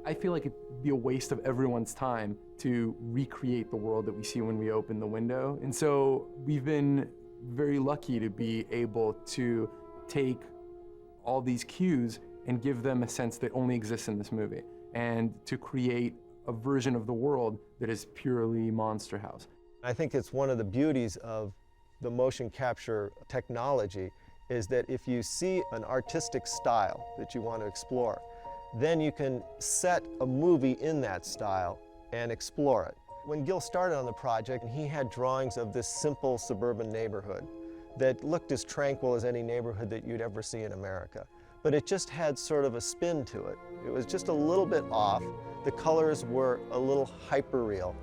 I feel like it'd be a waste of everyone's time to recreate the world that we see when we open the window. And so we've been very lucky to be able to take all these cues and give them a sense that only exists in this movie, and to create a version of the world that is purely Monster House. I think it's one of the beauties of the motion capture technology is that if you see an artistic style that you want to explore, then you can set a movie in that style and explore it. When Gil started on the project, he had drawings of this simple suburban neighborhood that looked as tranquil as any neighborhood that you'd ever see in America. But it just had sort of a spin to it. It was just a little bit off. The colors were a little hyper-real.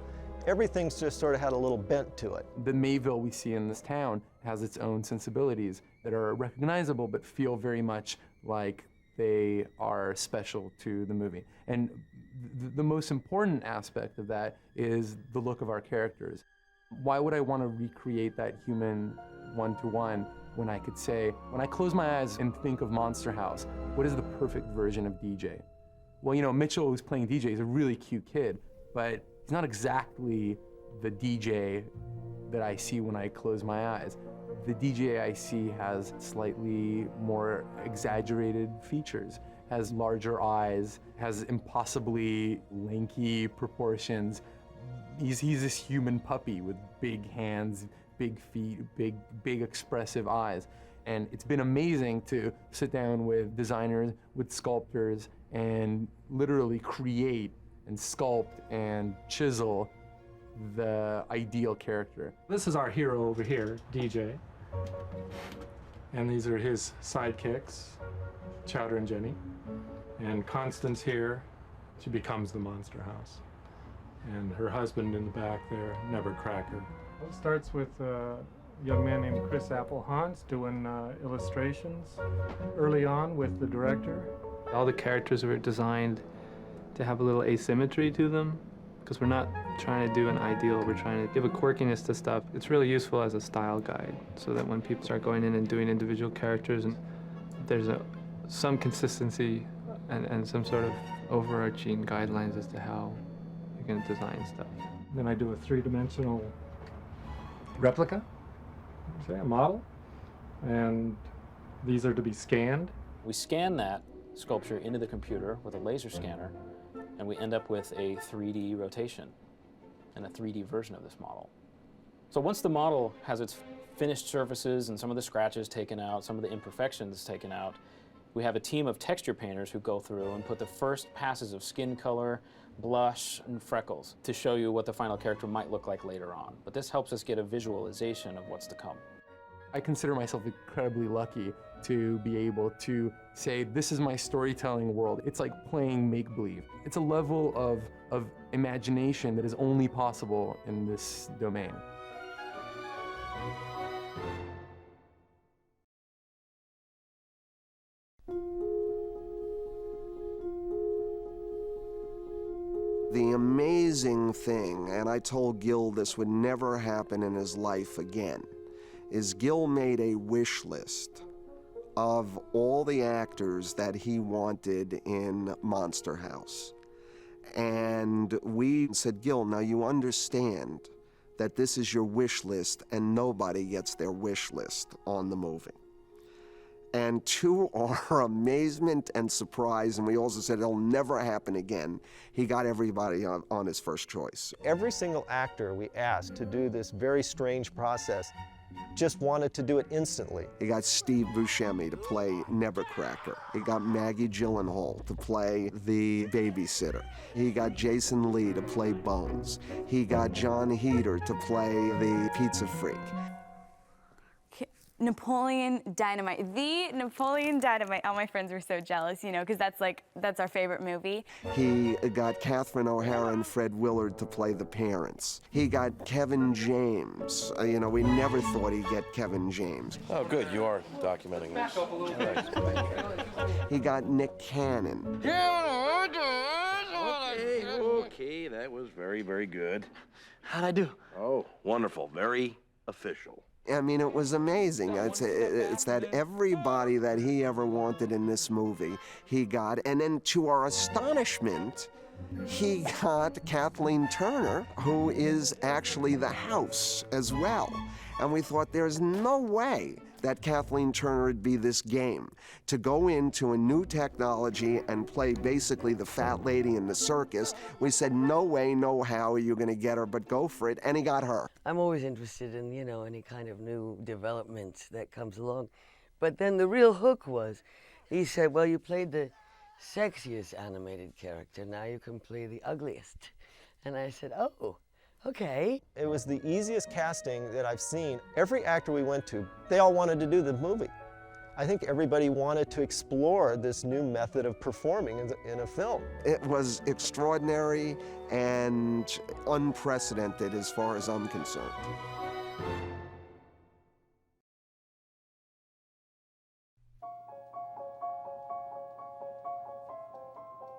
Everything just sort of had a little bent to it. The Mayville we see in this town has its own sensibilities that are recognizable but feel very much like they are special to the movie. And the most important aspect of that is the look of our characters. Why would I want to recreate that human one-to-one when I could say, when I close my eyes and think of Monster House, what is the perfect version of DJ? Well, you know, Mitchell, who's playing DJ, is a really cute kid, but he's not exactly the DJ that I see when I close my eyes. The DJ I see has slightly more exaggerated features, has larger eyes, has impossibly lanky proportions. He's this human puppy with big hands, big feet, big expressive eyes. And it's been amazing to sit down with designers, with sculptors, and literally create and sculpt and chisel the ideal character. This is our hero over here, DJ. And these are his sidekicks, Chowder and Jenny. And Constance here, she becomes the Monster House. And her husband in the back there, Nevercracker. It starts with a young man named Chris Applehans doing illustrations early on with the director. All the characters were designed to have a little asymmetry to them, because we're not trying to do an ideal, we're trying to give a quirkiness to stuff. It's really useful as a style guide, so that when people start going in and doing individual characters, and there's some consistency and some sort of overarching guidelines as to how you're going to design stuff. Then I do a three-dimensional replica, say a model, and these are to be scanned. We scan that sculpture into the computer with a laser scanner, and we end up with a 3D rotation and a 3D version of this model. So once the model has its finished surfaces and some of the scratches taken out, some of the imperfections taken out, we have a team of texture painters who go through and put the first passes of skin color, blush, and freckles to show you what the final character might look like later on. But this helps us get a visualization of what's to come. I consider myself incredibly lucky to be able to say, this is my storytelling world. It's like playing make-believe. It's a level of imagination that is only possible in this domain. The amazing thing, and I told Gil this would never happen in his life again, is Gil made a wish list of all the actors that he wanted in Monster House. And we said, Gil, now you understand that this is your wish list and nobody gets their wish list on the movie. And to our amazement and surprise, and we also said it'll never happen again, he got everybody on his first choice. Every single actor we asked to do this very strange process just wanted to do it instantly. He got Steve Buscemi to play Nevercracker. He got Maggie Gyllenhaal to play the babysitter. He got Jason Lee to play Bones. He got John Heder to play the pizza freak. Napoleon Dynamite. The Napoleon Dynamite. All my friends were so jealous, you know, because that's our favorite movie. He got Catherine O'Hara and Fred Willard to play the parents. He got Kevin James. You know, we never thought he'd get Kevin James. Oh, good. You are documenting this. He got Nick Cannon. Okay, that was very, very good. How'd I do? Oh, wonderful. Very official. I mean, it was amazing. It's that everybody that he ever wanted in this movie, he got. And then to our astonishment, he got Kathleen Turner, who is actually the House as well. And we thought there's no way that Kathleen Turner would be this game. To go into a new technology and play basically the fat lady in the circus, we said, no way, no how are you gonna get her, but go for it, and he got her. I'm always interested in, you know, any kind of new development that comes along. But then the real hook was, he said, well, you played the sexiest animated character, now you can play the ugliest. And I said, oh, okay. It was the easiest casting that I've seen. Every actor we went to, they all wanted to do the movie. I think everybody wanted to explore this new method of performing in a film. It was extraordinary and unprecedented as far as I'm concerned.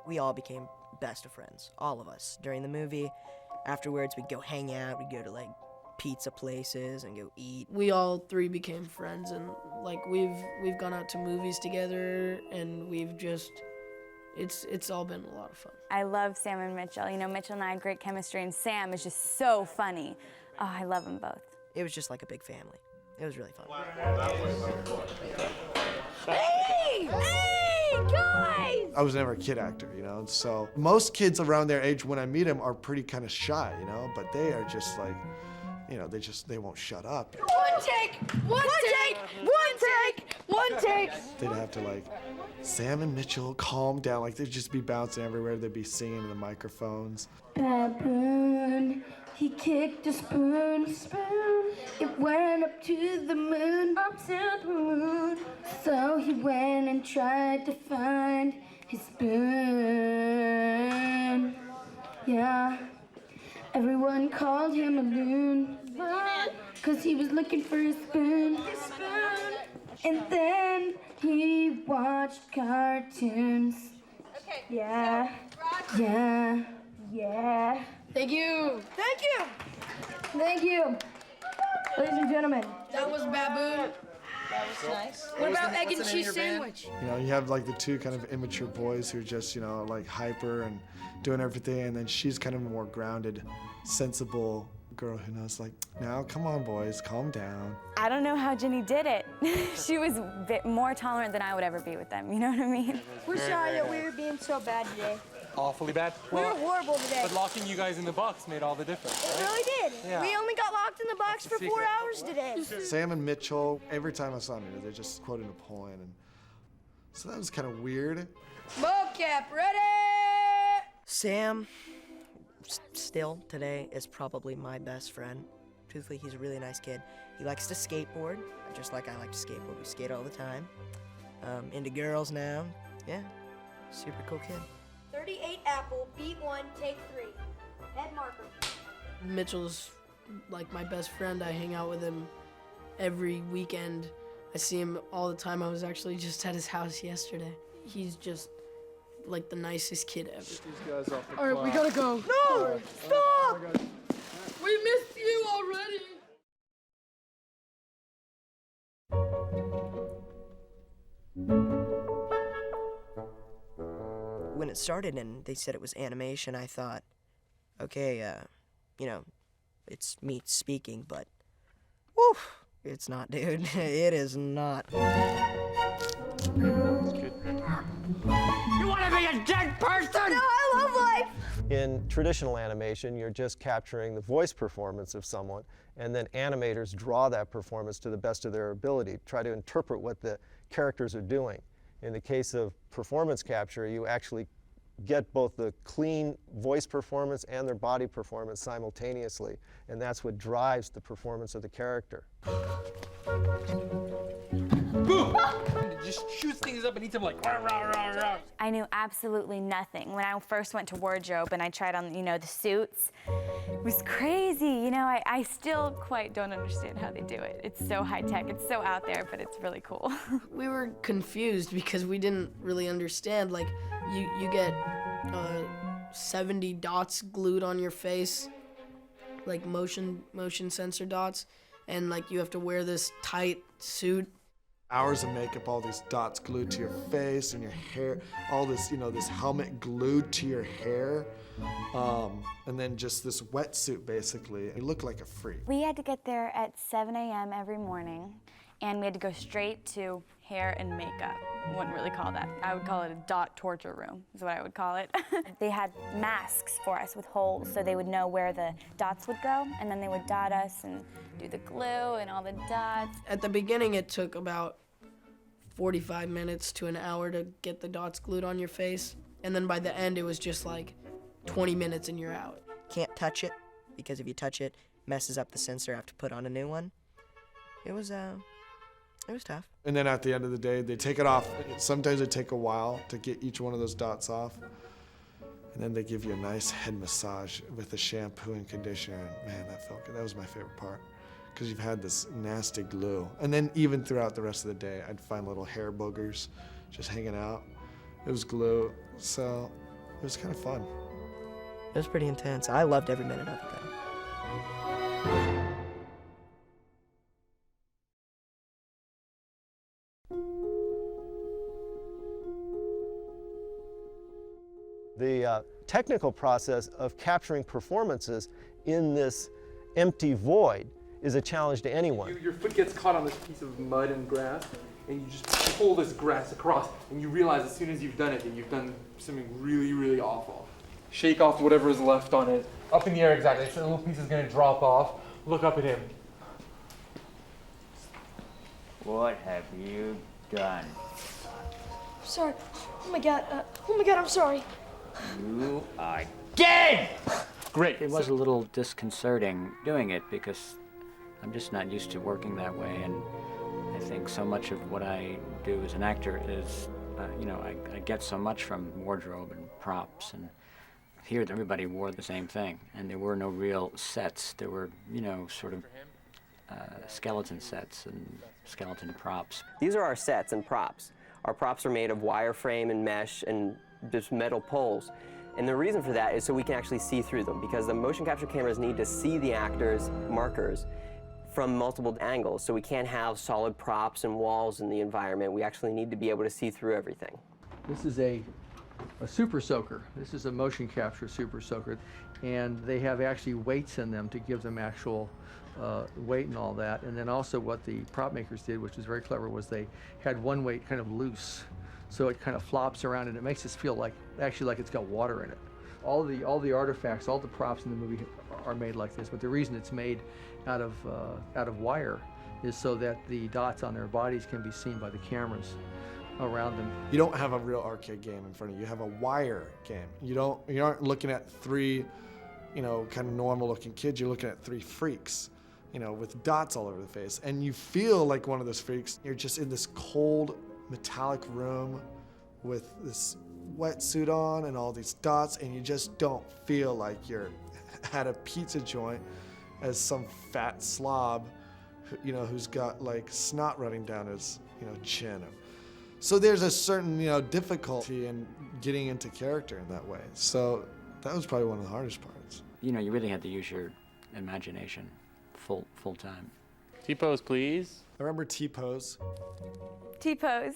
We all became best of friends, all of us, during the movie. Afterwards, we'd go hang out, we'd go to like pizza places and go eat. We all three became friends, and like we've gone out to movies together, and we've just, it's all been a lot of fun. I love Sam and Mitchell. You know, Mitchell and I had great chemistry, and Sam is just so funny. Oh, I love them both. It was just like a big family. It was really fun. Hey! Hey, guys! I was never a kid actor, you know, so most kids around their age, when I meet them, are pretty kind of shy, you know, but they are just like, you know, they won't shut up. One take! One take! One take! One take! They'd have to like, Sam and Mitchell, calm down, like they'd just be bouncing everywhere, they'd be singing in the microphones. Baboon, he kicked a spoon, it went up to the moon, up to the moon. So he went and tried to find his spoon. Yeah, everyone called him a loon, cause he was looking for his spoon. And then he watched cartoons. Yeah, yeah, yeah. Thank you! Thank you! Thank you! Ladies and gentlemen. That was Baboon. That was nice. What about egg and cheese sandwich? You know, you have like the two kind of immature boys who are just, you know, like hyper and doing everything, and then she's kind of a more grounded, sensible girl who knows like, now come on boys, calm down. I don't know how Jenny did it. She was more tolerant than I would ever be with them, you know what I mean? We're sorry that we were being so bad today. Awfully bad? We were horrible today. But locking you guys in the box made all the difference, It right? really did. Yeah. We only got locked in the box for 4 hours today. Sam and Mitchell, every time I saw them, they're just quoting a poem, and so that was kind of weird. Mocap ready! Sam, still today, is probably my best friend. Truthfully, he's a really nice kid. He likes to skateboard, just like I like to skateboard. We skate all the time. Into girls now. Yeah, super cool kid. 38 Apple, beat 1, take 3. Head marker. Mitchell's like my best friend. I hang out with him every weekend. I see him all the time. I was actually just at his house yesterday. He's just like the nicest kid ever. These guys off the All right, we gotta go. No! Stop! We missed you already. When it started and they said it was animation, I thought, okay, you know, it's me speaking, but whew, it's not, dude. It is not. You want to be a dead person? No, I love life! In traditional animation, you're just capturing the voice performance of someone, and then animators draw that performance to the best of their ability, try to interpret what the characters are doing. In the case of performance capture, you actually get both the clean voice performance and their body performance simultaneously, and that's what drives the performance of the character. Boom! Just shoots things up and eats them like rah, rah, rah, rah. I knew absolutely nothing. When I first went to wardrobe and I tried on, you know, the suits, it was crazy. You know, I still quite don't understand how they do it. It's so high tech, it's so out there, but it's really cool. We were confused because we didn't really understand. Like, you get 70 dots glued on your face, like motion sensor dots, and like you have to wear this tight suit. Hours of makeup, all these dots glued to your face and your hair, all this, you know, this helmet glued to your hair, and then just this wetsuit basically. You look like a freak. We had to get there at 7 a.m. every morning, and we had to go straight to hair and makeup. I wouldn't really call that. I would call it a dot torture room, is what I would call it. They had masks for us with holes, so they would know where the dots would go, and then they would dot us and do the glue and all the dots. At the beginning, it took about 45 minutes to an hour to get the dots glued on your face, and then by the end, it was just like 20 minutes and you're out. Can't touch it, because if you touch it, messes up the sensor. I have to put on a new one. It was tough. And then at the end of the day, they take it off. Sometimes it take a while to get each one of those dots off. And then they give you a nice head massage with a shampoo and conditioner. Man, that felt good. That was my favorite part, because you've had this nasty glue. And then even throughout the rest of the day, I'd find little hair boogers just hanging out. It was glue, so it was kind of fun. It was pretty intense. I loved every minute of it, though. The technical process of capturing performances in this empty void is a challenge to anyone. Your foot gets caught on this piece of mud and grass, and you just pull this grass across, and you realize as soon as you've done it that you've done something really, really awful. Shake off whatever is left on it. Up in the air, exactly. So the little piece is going to drop off. Look up at him. What have you done? Sorry. Oh my God, I'm sorry. You are dead! Great. It was a little disconcerting doing it because I'm just not used to working that way, and I think so much of what I do as an actor is, I get so much from wardrobe and props, and here everybody wore the same thing, and there were no real sets. There were, sort of skeleton sets and skeleton props. These are our sets and props. Our props are made of wireframe and mesh and just metal poles. And the reason for that is so we can actually see through them, because the motion capture cameras need to see the actors' markers from multiple angles. So we can't have solid props and walls in the environment. We actually need to be able to see through everything. This is a super soaker. This is a motion capture super soaker. And they have actually weights in them to give them actual weight and all that. And then also what the prop makers did, which was very clever, was they had one weight kind of loose. So it kind of flops around and it makes us feel like it's got water in it. All the artifacts, all the props in the movie are made like this, but the reason it's made out of wire is so that the dots on their bodies can be seen by the cameras around them. You don't have a real arcade game in front of you. You have a wire game. You aren't looking at three, kind of normal looking kids. You're looking at three freaks, with dots all over the face. And you feel like one of those freaks. You're just in this cold, metallic room with this wetsuit on and all these dots, and you just don't feel like you're at a pizza joint as some fat slob, who's got like snot running down his, chin. So there's a certain, difficulty in getting into character in that way. So that was probably one of the hardest parts. You really had to use your imagination full time. T-pose, please. I remember T-pose. T-pose.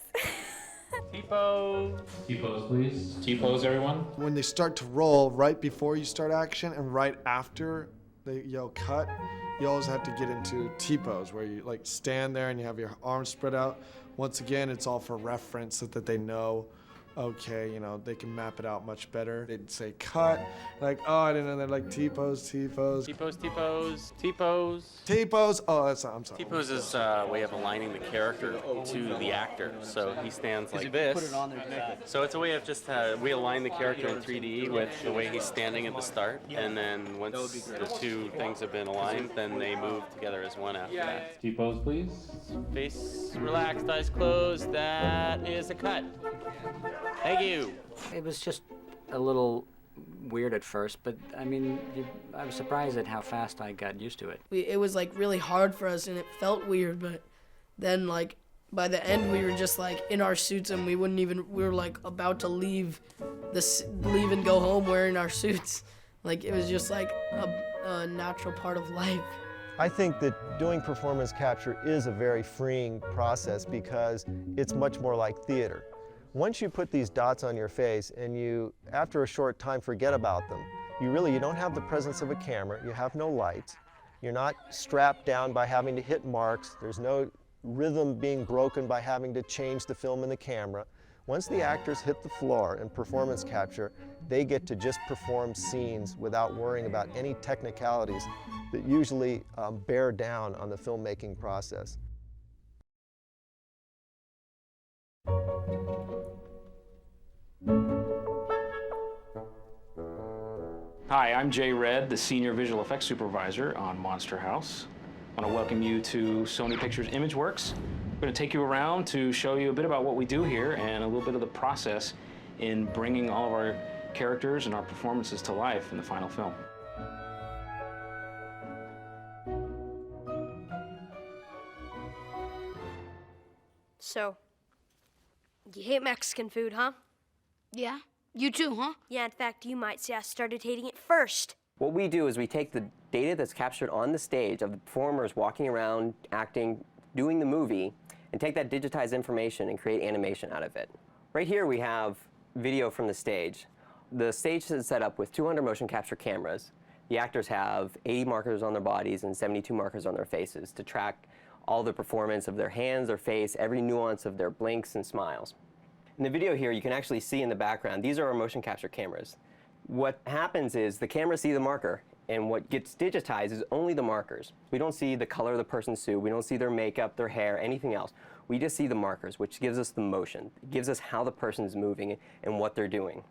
T-pose. T-pose, please. T-pose, everyone. When they start to roll, right before you start action and right after they yell cut, you always have to get into T-pose, where you stand there and you have your arms spread out. Once again, it's all for reference so that they know, okay, they can map it out much better. They'd say cut, oh, I didn't know. They're like T-pose, T-pose. T-pose, T-pose, T-pose. T-pose, I'm sorry. T-pose is a way of aligning the character to the actor. So he stands like this. Put it on there. So it's a way of just, we align the character in 3D with the way he's standing at the start. And then once the two things have been aligned, then they move together as one after that. T-pose, please. Face relaxed, eyes closed. That is a cut. Thank you. It was just a little weird at first, but I was surprised at how fast I got used to it. It was really hard for us, and it felt weird, but then by the end we were just in our suits, and we were about to leave and go home wearing our suits. It was just a natural part of life. I think that doing performance capture is a very freeing process because it's much more like theater. Once you put these dots on your face and you, after a short time, forget about them, you don't have the presence of a camera, you have no lights, you're not strapped down by having to hit marks, there's no rhythm being broken by having to change the film and the camera. Once the actors hit the floor in performance capture, they get to just perform scenes without worrying about any technicalities that usually bear down on the filmmaking process. Hi, I'm Jay Redd, the Senior Visual Effects Supervisor on Monster House. I want to welcome you to Sony Pictures ImageWorks. I'm going to take you around to show you a bit about what we do here and a little bit of the process in bringing all of our characters and our performances to life in the final film. So, you hate Mexican food, huh? Yeah. You too, huh? Yeah, in fact, you might say I started hating it first. What we do is we take the data that's captured on the stage of the performers walking around, acting, doing the movie, and take that digitized information and create animation out of it. Right here we have video from the stage. The stage is set up with 200 motion capture cameras. The actors have 80 markers on their bodies and 72 markers on their faces to track all the performance of their hands, their face, every nuance of their blinks and smiles. In the video here, you can actually see in the background, these are our motion capture cameras. What happens is the cameras see the marker, and what gets digitized is only the markers. We don't see the color of the person's suit, we don't see their makeup, their hair, anything else. We just see the markers, which gives us the motion. It gives us how the person's moving and what they're doing.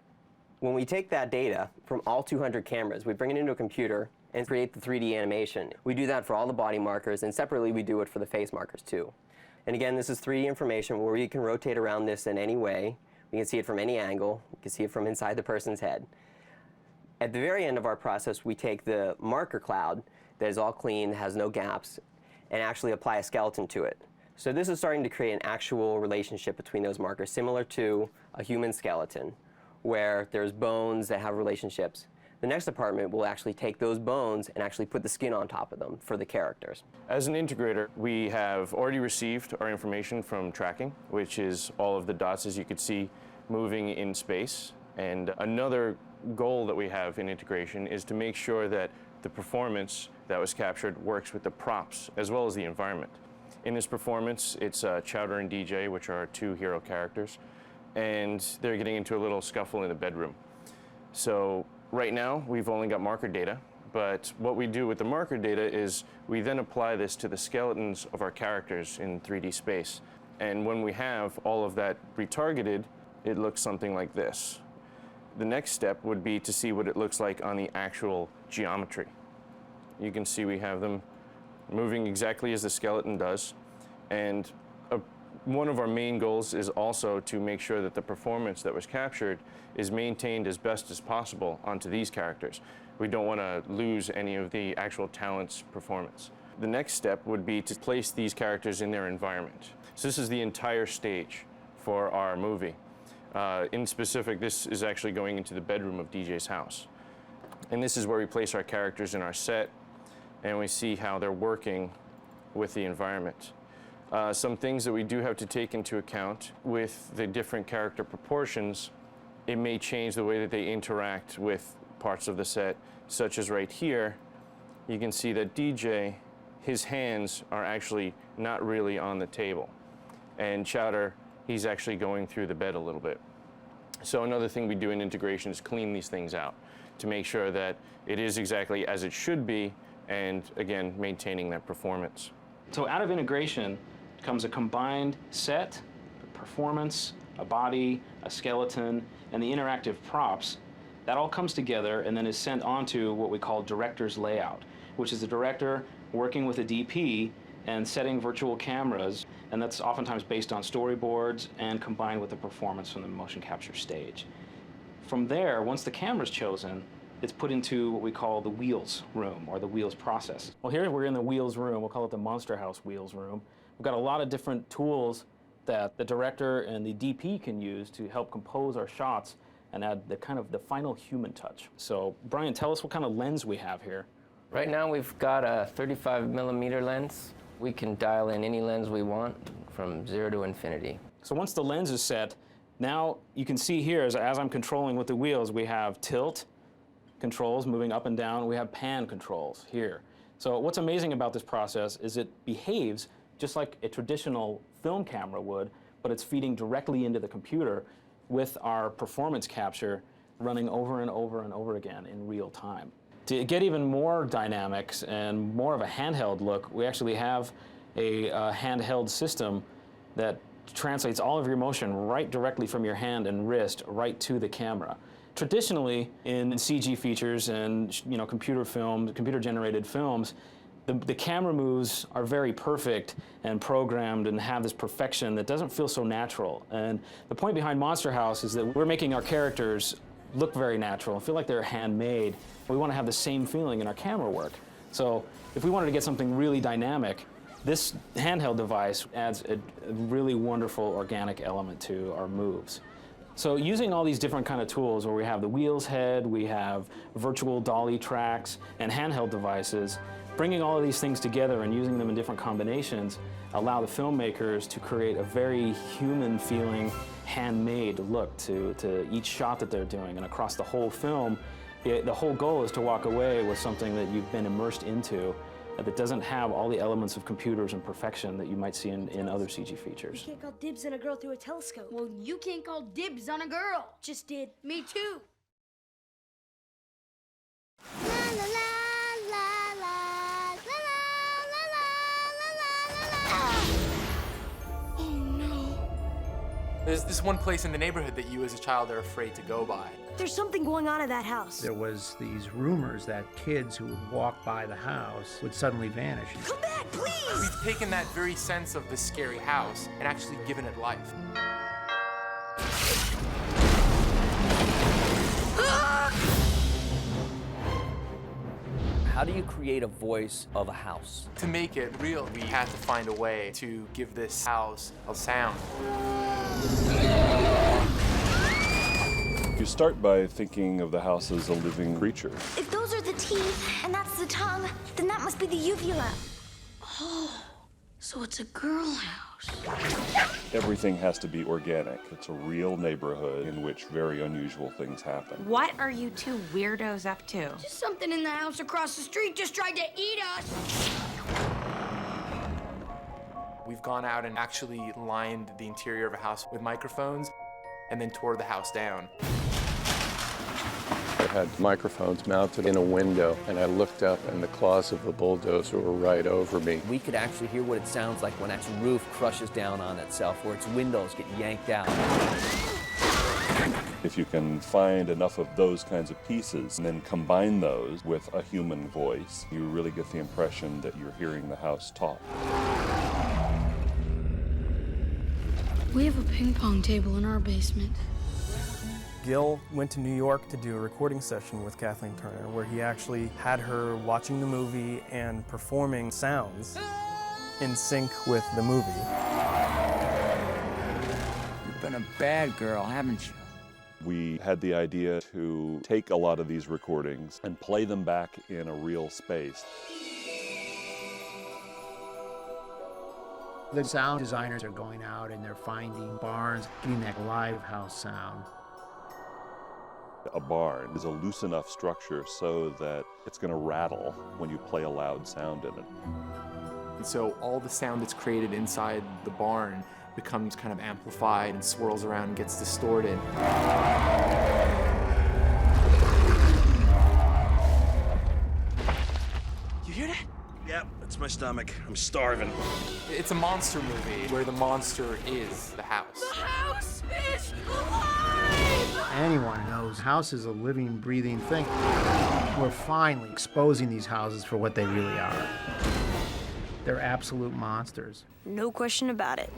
When we take that data from all 200 cameras, we bring it into a computer and create the 3D animation. We do that for all the body markers, and separately we do it for the face markers too. And again, this is 3D information where we can rotate around this in any way. We can see it from any angle. We can see it from inside the person's head. At the very end of our process, we take the marker cloud that is all clean, has no gaps, and actually apply a skeleton to it. So this is starting to create an actual relationship between those markers, similar to a human skeleton, where there's bones that have relationships. The next department will actually take those bones and actually put the skin on top of them for the characters. As an integrator, we have already received our information from tracking, which is all of the dots, as you could see, moving in space. And another goal that we have in integration is to make sure that the performance that was captured works with the props as well as the environment. In this performance, it's Chowder and DJ, which are our two hero characters, and they're getting into a little scuffle in the bedroom. So right now, we've only got marker data, but what we do with the marker data is we then apply this to the skeletons of our characters in 3D space. And when we have all of that retargeted, it looks something like this. The next step would be to see what it looks like on the actual geometry. You can see we have them moving exactly as the skeleton does. And one of our main goals is also to make sure that the performance that was captured is maintained as best as possible onto these characters. We don't want to lose any of the actual talent's performance. The next step would be to place these characters in their environment. So this is the entire stage for our movie. In specific, this is actually going into the bedroom of DJ's house. And this is where we place our characters in our set, and we see how they're working with the environment. Some things that we do have to take into account with the different character proportions, it may change the way that they interact with parts of the set, such as right here, you can see that DJ, his hands are actually not really on the table. And Chowder, he's actually going through the bed a little bit. So another thing we do in integration is clean these things out to make sure that it is exactly as it should be, and again, maintaining that performance. So out of integration comes a combined set, a performance, a body, a skeleton, and the interactive props. That all comes together and then is sent onto what we call director's layout, which is the director working with a DP and setting virtual cameras, and that's oftentimes based on storyboards and combined with the performance from the motion capture stage. From there, once the camera's chosen, it's put into what we call the wheels room, or the wheels process. Well, here we're in the wheels room. We'll call it the Monster House wheels room. We've got a lot of different tools that the director and the DP can use to help compose our shots and add the kind of the final human touch. So, Brian, tell us what kind of lens we have here. Right now we've got a 35mm lens. We can dial in any lens we want from 0 to infinity. So once the lens is set, now you can see here as I'm controlling with the wheels, we have tilt controls moving up and down. We have pan controls here. So what's amazing about this process is it behaves just like a traditional film camera would, but it's feeding directly into the computer with our performance capture running over and over and over again in real time. To get even more dynamics and more of a handheld look, we actually have a handheld system that translates all of your motion right directly from your hand and wrist right to the camera. Traditionally, in CG features and computer-generated films, the camera moves are very perfect and programmed and have this perfection that doesn't feel so natural. And the point behind Monster House is that we're making our characters look very natural and feel like they're handmade. We want to have the same feeling in our camera work. So if we wanted to get something really dynamic, this handheld device adds a really wonderful organic element to our moves. So using all these different kind of tools where we have the wheels head, we have virtual dolly tracks, and handheld devices, bringing all of these things together and using them in different combinations allow the filmmakers to create a very human-feeling, handmade look to each shot that they're doing. And across the whole film, the whole goal is to walk away with something that you've been immersed into that doesn't have all the elements of computers and perfection that you might see in other CG features. You can't call dibs on a girl through a telescope. Well, you can't call dibs on a girl. Just did. Me too. There's this one place in the neighborhood that you as a child are afraid to go by. There's something going on at that house. There was these rumors that kids who would walk by the house would suddenly vanish. Come back, please! We've taken that very sense of the scary house and actually given it life. How do you create a voice of a house? To make it real, we had to find a way to give this house a sound. You start by thinking of the house as a living creature. If those are the teeth and that's the tongue, then that must be the uvula. Oh, so it's a girl house. Everything has to be organic. It's a real neighborhood in which very unusual things happen. What are you two weirdos up to? Just something in the house across the street just tried to eat us. We've gone out and actually lined the interior of a house with microphones and then tore the house down. I had microphones mounted in a window, and I looked up, and the claws of the bulldozer were right over me. We could actually hear what it sounds like when its roof crushes down on itself, or its windows get yanked out. If you can find enough of those kinds of pieces and then combine those with a human voice, you really get the impression that you're hearing the house talk. We have a ping pong table in our basement. Gil went to New York to do a recording session with Kathleen Turner where he actually had her watching the movie and performing sounds in sync with the movie. You've been a bad girl, haven't you? We had the idea to take a lot of these recordings and play them back in a real space. The sound designers are going out and they're finding barns, getting that live house sound. A barn is a loose enough structure so that it's going to rattle when you play a loud sound in it. And so all the sound that's created inside the barn becomes kind of amplified and swirls around and gets distorted. You hear that? Yep, it's my stomach. I'm starving. It's a monster movie where the monster is the house. The house is alive! Anyone knows house is a living, breathing thing. We're finally exposing these houses for what they really are. They're absolute monsters. No question about it.